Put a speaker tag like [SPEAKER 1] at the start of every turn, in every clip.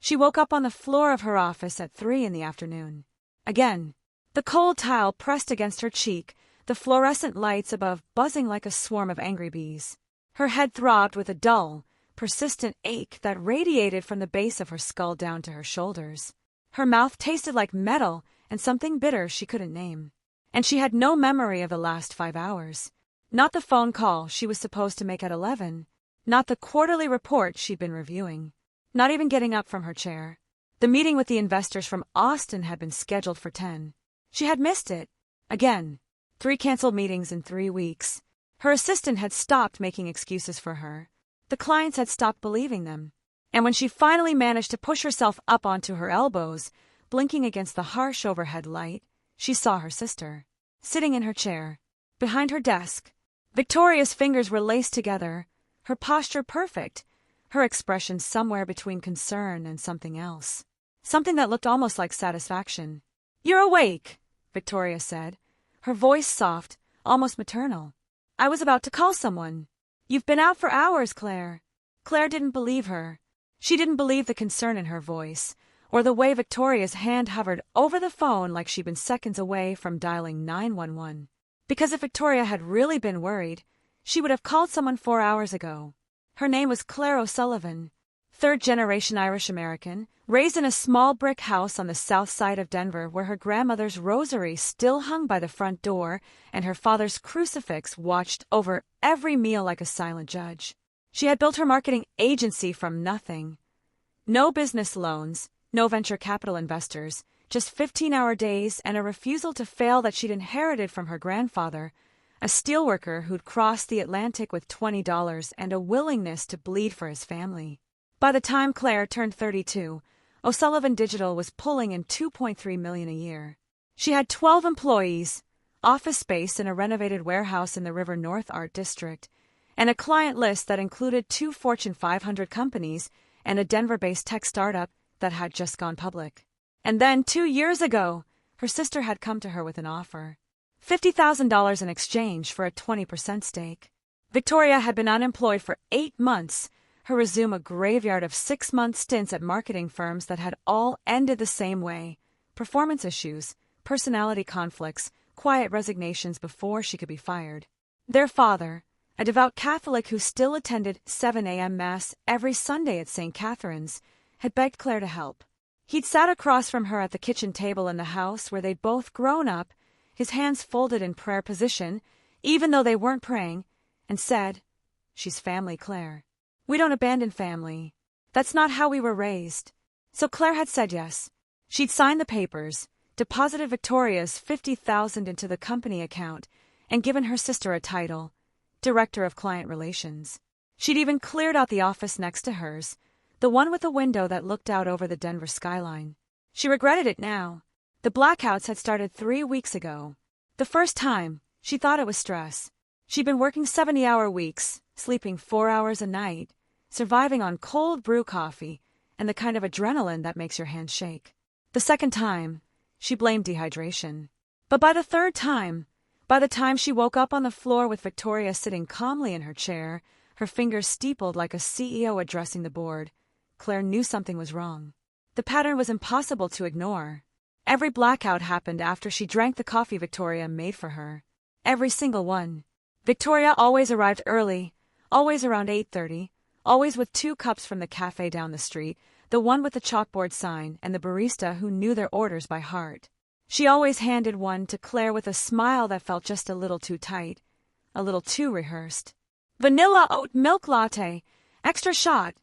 [SPEAKER 1] She woke up on the floor of her office at 3 in the afternoon. Again. The cold tile pressed against her cheek, the fluorescent lights above buzzing like a swarm of angry bees. Her head throbbed with a dull, persistent ache that radiated from the base of her skull down to her shoulders. Her mouth tasted like metal and something bitter she couldn't name. And she had no memory of the last 5 hours. Not the phone call she was supposed to make at 11. Not the quarterly report she'd been reviewing. Not even getting up from her chair. The meeting with the investors from Austin had been scheduled for 10. She had missed it. Again. 3 canceled meetings in 3 weeks. Her assistant had stopped making excuses for her. The clients had stopped believing them. And when she finally managed to push herself up onto her elbows, blinking against the harsh overhead light, she saw her sister, sitting in her chair, behind her desk. Victoria's fingers were laced together, her posture perfect, her expression somewhere between concern and something else. Something that looked almost like satisfaction. "You're awake," Victoria said, her voice soft, almost maternal. "I was about to call someone." "You've been out for hours, Claire." Claire didn't believe her. She didn't believe the concern in her voice, or the way Victoria's hand hovered over the phone like she'd been seconds away from dialing 911. Because if Victoria had really been worried, she would have called someone 4 hours ago. Her name was Claire O'Sullivan, third-generation Irish-American, raised in a small brick house on the south side of Denver where her grandmother's rosary still hung by the front door and her father's crucifix watched over every meal like a silent judge. She had built her marketing agency from nothing. No business loans, no venture capital investors, just 15-hour days and a refusal to fail that she'd inherited from her grandfather, a steelworker who'd crossed the Atlantic with $20 and a willingness to bleed for his family. By the time Claire turned 32, O'Sullivan Digital was pulling in $2.3 million a year. She had 12 employees, office space in a renovated warehouse in the River North Art District, and a client list that included 2 Fortune 500 companies and a Denver-based tech startup that had just gone public. And then, 2 years ago, her sister had come to her with an offer. $50,000 in exchange for a 20% stake. Victoria had been unemployed for 8 months, her resume a graveyard of 6-month stints at marketing firms that had all ended the same way. Performance issues, personality conflicts, quiet resignations before she could be fired. Their father, a devout Catholic who still attended 7 a.m. Mass every Sunday at St. Catherine's, had begged Claire to help. He'd sat across from her at the kitchen table in the house where they'd both grown up, his hands folded in prayer position, even though they weren't praying, and said, "She's family, Claire. We don't abandon family. That's not how we were raised." So Claire had said yes. She'd signed the papers, deposited Victoria's $50,000 into the company account, and given her sister a title, Director of Client Relations. She'd even cleared out the office next to hers, the one with a window that looked out over the Denver skyline. She regretted it now. The blackouts had started 3 weeks ago. The first time, she thought it was stress. She'd been working 70-hour weeks, sleeping 4 hours a night, surviving on cold brew coffee and the kind of adrenaline that makes your hands shake. The second time, she blamed dehydration. But by the third time, by the time she woke up on the floor with Victoria sitting calmly in her chair, her fingers steepled like a CEO addressing the board, Claire knew something was wrong. The pattern was impossible to ignore. Every blackout happened after she drank the coffee Victoria made for her. Every single one. Victoria always arrived early, always around 8:30, always with 2 cups from the cafe down the street, the one with the chalkboard sign and the barista who knew their orders by heart. She always handed one to Claire with a smile that felt just a little too tight, a little too rehearsed. "Vanilla oat milk latte, extra shot,"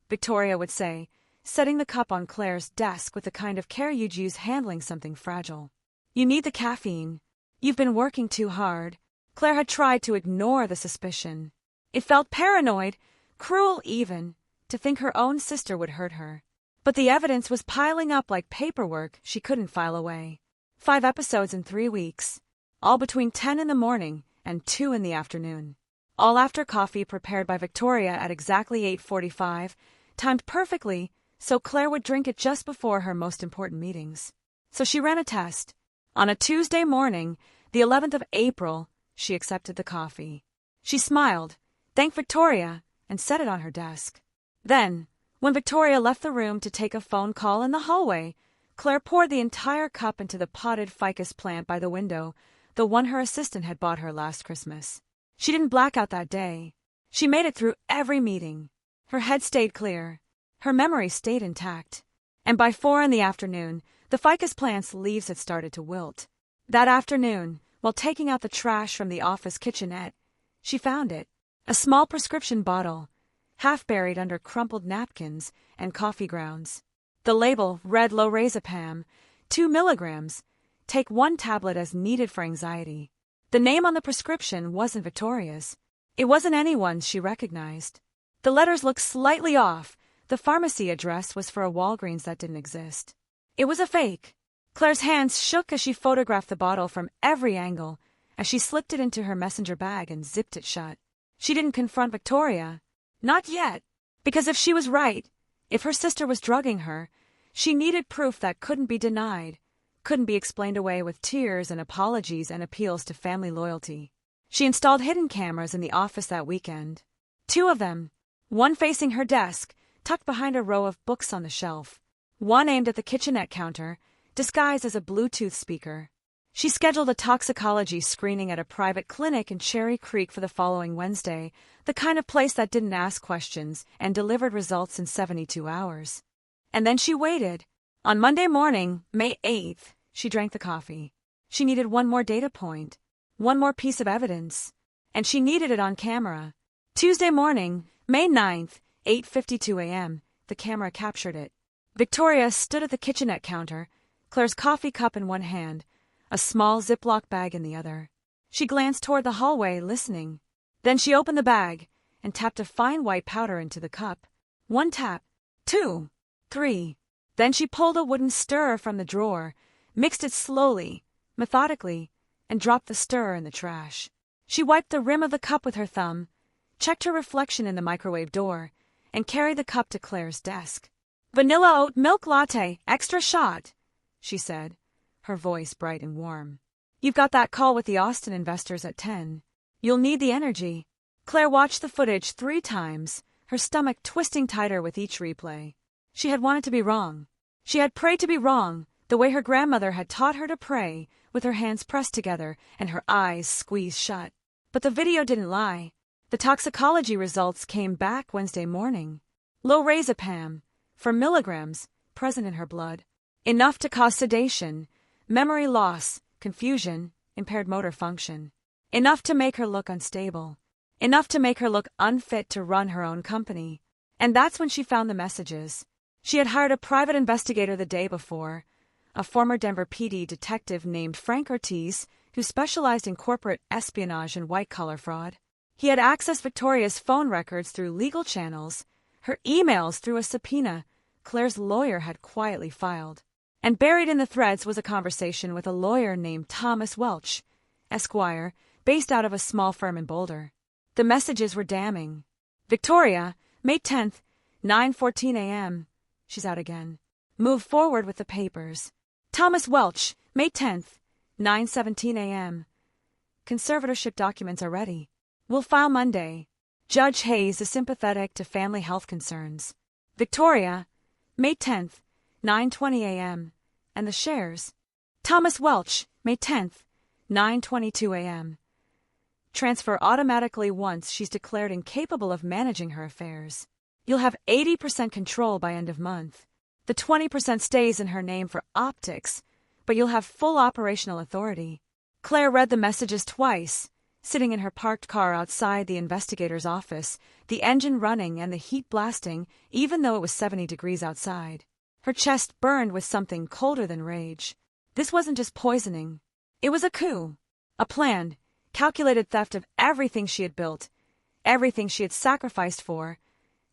[SPEAKER 1] Victoria would say, setting the cup on Claire's desk with the kind of care you'd use handling something fragile. "You need the caffeine. You've been working too hard." Claire had tried to ignore the suspicion. It felt paranoid, cruel even, to think her own sister would hurt her. But the evidence was piling up like paperwork she couldn't file away. 5 episodes in 3 weeks. All between 10 in the morning and 2 in the afternoon. All after coffee prepared by Victoria at exactly 8:45, timed perfectly so Claire would drink it just before her most important meetings. So she ran a test. On a Tuesday morning, the 11th of April, she accepted the coffee. She smiled, thanked Victoria, and set it on her desk. Then, When Victoria left the room to take a phone call in the hallway, Claire poured the entire cup into the potted ficus plant by the window, the one her assistant had bought her last Christmas. She didn't black out that day. She made it through every meeting. Her head stayed clear. Her memory stayed intact. And by 4 in the afternoon, the ficus plant's leaves had started to wilt. That afternoon, while taking out the trash from the office kitchenette, she found it. A small prescription bottle, half buried under crumpled napkins and coffee grounds. The label read lorazepam, 2 milligrams. Take 1 tablet as needed for anxiety. The name on the prescription wasn't Victoria's. It wasn't anyone's she recognized. The letters looked slightly off. The pharmacy address was for a Walgreens that didn't exist. It was a fake. Claire's hands shook as she photographed the bottle from every angle, as she slipped it into her messenger bag and zipped it shut. She didn't confront Victoria. Not yet. Because if she was right, if her sister was drugging her, she needed proof that couldn't be denied, couldn't be explained away with tears and apologies and appeals to family loyalty. She installed hidden cameras in the office that weekend. 2 of them, one facing her desk, tucked behind a row of books on the shelf, one aimed at the kitchenette counter, disguised as a Bluetooth speaker. She scheduled a toxicology screening at a private clinic in Cherry Creek for the following Wednesday, the kind of place that didn't ask questions and delivered results in 72 hours. And then she waited. On Monday morning, May 8th, she drank the coffee. She needed one more data point, one more piece of evidence, and she needed it on camera. Tuesday morning, May 9th, 8:52 a.m., the camera captured it. Victoria stood at the kitchenette counter, Claire's coffee cup in one hand, a small Ziploc bag in the other. She glanced toward the hallway, listening. Then she opened the bag and tapped a fine white powder into the cup. 1 tap, 2, 3. Then she pulled a wooden stirrer from the drawer, mixed it slowly, methodically, and dropped the stirrer in the trash. She wiped the rim of the cup with her thumb, checked her reflection in the microwave door, and carried the cup to Claire's desk. "Vanilla oat milk latte, extra shot," she said, her voice bright and warm. "You've got that call with the Austin investors at 10. You'll need the energy." Claire watched the footage 3 times, her stomach twisting tighter with each replay. She had wanted to be wrong. She had prayed to be wrong, the way her grandmother had taught her to pray, with her hands pressed together and her eyes squeezed shut. But the video didn't lie. The toxicology results came back Wednesday morning. Lorazepam, 4 milligrams, present in her blood. Enough to cause sedation, memory loss, confusion, impaired motor function. Enough to make her look unstable. Enough to make her look unfit to run her own company. And that's when she found the messages. She had hired a private investigator the day before, a former Denver PD detective named Frank Ortiz, who specialized in corporate espionage and white-collar fraud. He had accessed Victoria's phone records through legal channels, her emails through a subpoena Claire's lawyer had quietly filed. And buried in the threads was a conversation with a lawyer named Thomas Welch, Esquire, based out of a small firm in Boulder. The messages were damning. "Victoria, May 10th, 9:14 a.m. She's out again. Move forward with the papers." "Thomas Welch, May 10th, 9:17 a.m. Conservatorship documents are ready. We'll file Monday. Judge Hayes is sympathetic to family health concerns." "Victoria, May 10th, 9:20 a.m. And the shares." "Thomas Welch, May 10th, 9:22 a.m. Transfer automatically once she's declared incapable of managing her affairs. You'll have 80% control by end of month. The 20% stays in her name for optics, but you'll have full operational authority." Claire read the messages twice, sitting in her parked car outside the investigator's office, the engine running and the heat blasting, even though it was 70 degrees outside. Her chest burned with something colder than rage. This wasn't just poisoning. It was a coup. A planned, calculated theft of everything she had built, everything she had sacrificed for,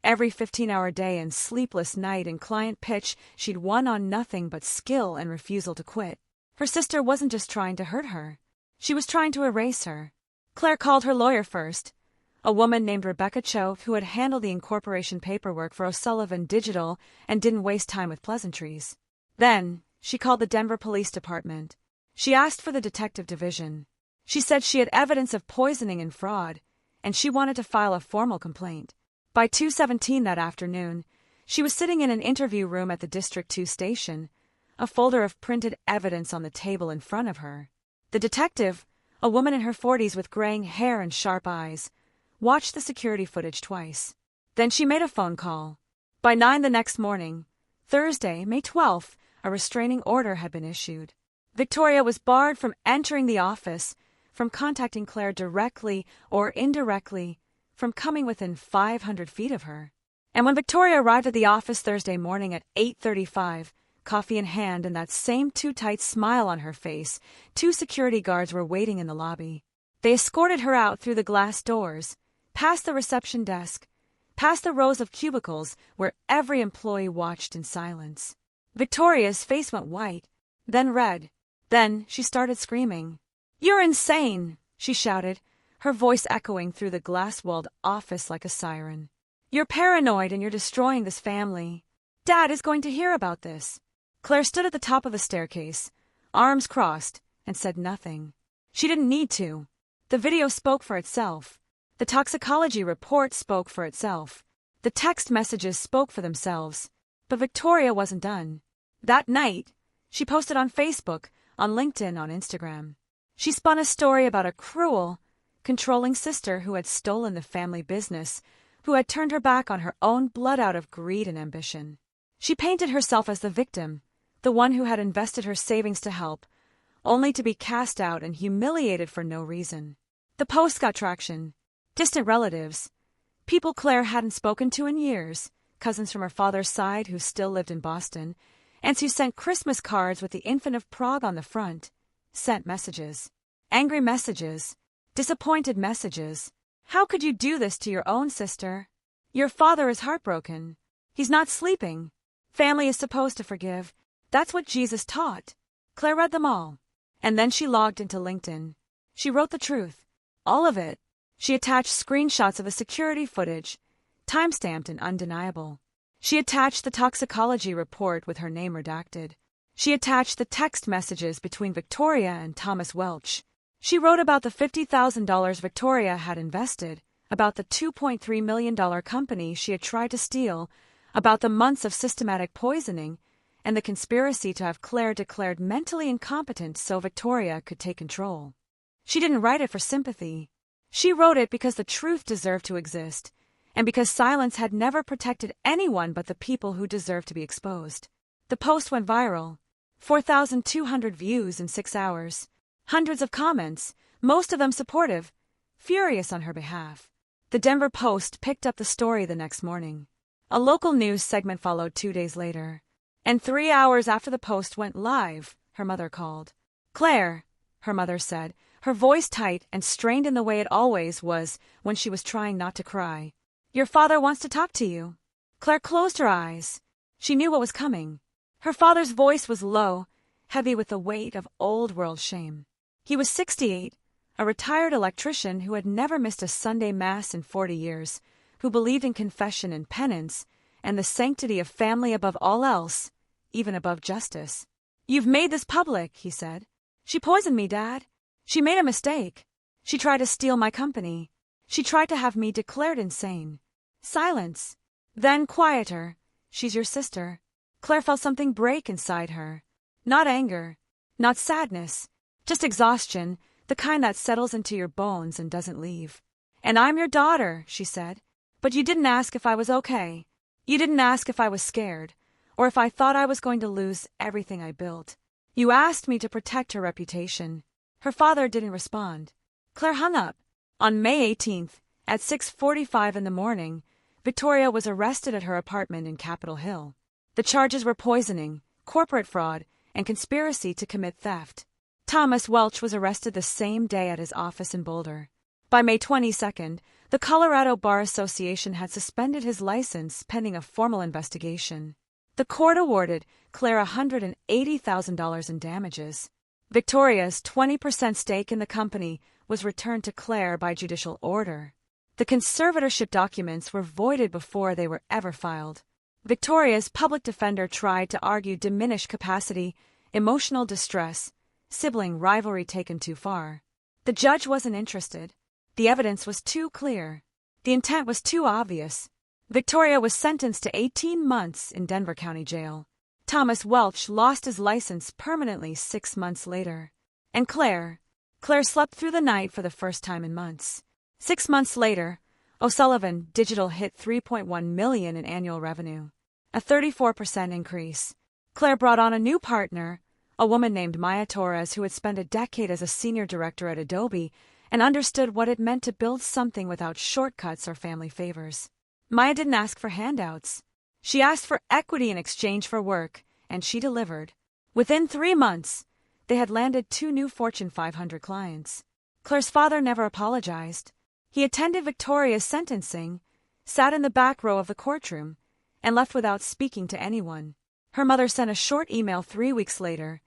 [SPEAKER 1] every 15-hour day and sleepless night and client pitch she'd won on nothing but skill and refusal to quit. Her sister wasn't just trying to hurt her. She was trying to erase her. Claire called her lawyer first, a woman named Rebecca Cho who had handled the incorporation paperwork for O'Sullivan Digital and didn't waste time with pleasantries. Then, she called the Denver Police Department. She asked for the detective division. She said she had evidence of poisoning and fraud, and she wanted to file a formal complaint. By 2:17 that afternoon, She was sitting in an interview room at the District 2 station, a folder of printed evidence on the table in front of her. The detective, a woman in her 40s with graying hair and sharp eyes, watched the security footage twice. Then she made a phone call. By 9 the next morning, Thursday, May 12th, a restraining order had been issued. Victoria was barred from entering the office, from contacting Claire directly or indirectly, from coming within 500 feet of her. And when Victoria arrived at the office Thursday morning at 8:35, coffee in hand and that same too-tight smile on her face, 2 security guards were waiting in the lobby. They escorted her out through the glass doors, past the reception desk, past the rows of cubicles where every employee watched in silence. Victoria's face went white, then red. Then she started screaming. "You're insane!" she shouted, her voice echoing through the glass-walled office like a siren. "You're paranoid and you're destroying this family. Dad is going to hear about this." Claire stood at the top of the staircase, arms crossed, and said nothing. She didn't need to. The video spoke for itself. The toxicology report spoke for itself. The text messages spoke for themselves. But Victoria wasn't done. That night, she posted on Facebook, on LinkedIn, on Instagram. She spun a story about a cruel, controlling sister who had stolen the family business, who had turned her back on her own blood out of greed and ambition. She painted herself as the victim, the one who had invested her savings to help, only to be cast out and humiliated for no reason. The post got traction. Distant relatives, people Claire hadn't spoken to in years, cousins from her father's side who still lived in Boston, aunts who sent Christmas cards with the Infant of Prague on the front, sent messages. Angry messages. Disappointed messages. "How could you do this to your own sister? Your father is heartbroken. He's not sleeping. Family is supposed to forgive. That's what Jesus taught." Claire read them all. And then she logged into LinkedIn. She wrote the truth. All of it. She attached screenshots of the security footage, time-stamped and undeniable. She attached the toxicology report with her name redacted. She attached the text messages between Victoria and Thomas Welch. She wrote about the $50,000 Victoria had invested, about the $2.3 million company she had tried to steal, about the months of systematic poisoning, and the conspiracy to have Claire declared mentally incompetent so Victoria could take control. She didn't write it for sympathy. She wrote it because the truth deserved to exist, and because silence had never protected anyone but the people who deserved to be exposed. The post went viral. 4,200 views in 6 hours. Hundreds of comments, most of them supportive, furious on her behalf. The Denver Post picked up the story the next morning. A local news segment followed 2 days later. And 3 hours after the post went live, her mother called. "Claire," her mother said, her voice tight and strained in the way it always was when she was trying not to cry. "Your father wants to talk to you." Claire closed her eyes. She knew what was coming. Her father's voice was low, heavy with the weight of old-world shame. He was 68, a retired electrician who had never missed a Sunday Mass in 40 years, who believed in confession and penance, and the sanctity of family above all else, even above justice. "You've made this public," he said. "She poisoned me, Dad. She made a mistake. She tried to steal my company. She tried to have me declared insane." Silence. Then quieter. "She's your sister." Claire felt something break inside her. Not anger. Not sadness. Just exhaustion, the kind that settles into your bones and doesn't leave. "And I'm your daughter," she said. "But you didn't ask if I was okay. You didn't ask if I was scared, or if I thought I was going to lose everything I built. You asked me to protect her reputation." Her father didn't respond. Claire hung up. On May 18th, at 6:45 in the morning, Victoria was arrested at her apartment in Capitol Hill. The charges were poisoning, corporate fraud, and conspiracy to commit theft. Thomas Welch was arrested the same day at his office in Boulder. By May 22nd, the Colorado Bar Association had suspended his license pending a formal investigation. The court awarded Claire $180,000 in damages. Victoria's 20% stake in the company was returned to Claire by judicial order. The conservatorship documents were voided before they were ever filed. Victoria's public defender tried to argue diminished capacity, emotional distress, sibling rivalry taken too far. The judge wasn't interested. The evidence was too clear. The intent was too obvious. Victoria was sentenced to 18 months in Denver County Jail. Thomas Welch lost his license permanently 6 months later. And Claire slept through the night for the first time in months. 6 months later, O'Sullivan Digital hit $3.1 million in annual revenue, a 34% increase. Claire brought on a new partner, a woman named Maya Torres who had spent a decade as a senior director at Adobe and understood what it meant to build something without shortcuts or family favors. Maya didn't ask for handouts. She asked for equity in exchange for work, and she delivered. Within 3 months, they had landed 2 new Fortune 500 clients. Claire's father never apologized. He attended Victoria's sentencing, sat in the back row of the courtroom, and left without speaking to anyone. Her mother sent a short email 3 weeks later.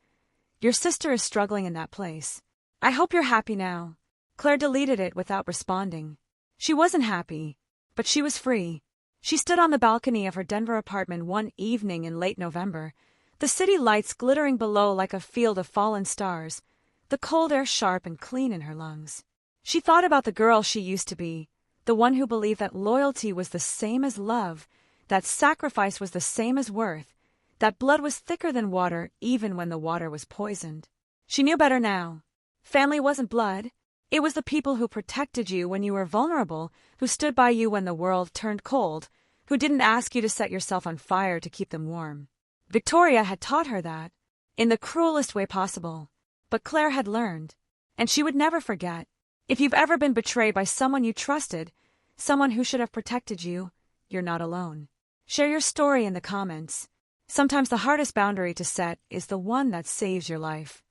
[SPEAKER 1] "Your sister is struggling in that place. I hope you're happy now." Claire deleted it without responding. She wasn't happy, but she was free. She stood on the balcony of her Denver apartment one evening in late November, the city lights glittering below like a field of fallen stars, the cold air sharp and clean in her lungs. She thought about the girl she used to be, the one who believed that loyalty was the same as love, that sacrifice was the same as worth, that blood was thicker than water even when the water was poisoned. She knew better now. Family wasn't blood. It was the people who protected you when you were vulnerable, who stood by you when the world turned cold, who didn't ask you to set yourself on fire to keep them warm. Victoria had taught her that, in the cruelest way possible. But Claire had learned, and she would never forget. If you've ever been betrayed by someone you trusted, someone who should have protected you, you're not alone. Share your story in the comments. Sometimes the hardest boundary to set is the one that saves your life.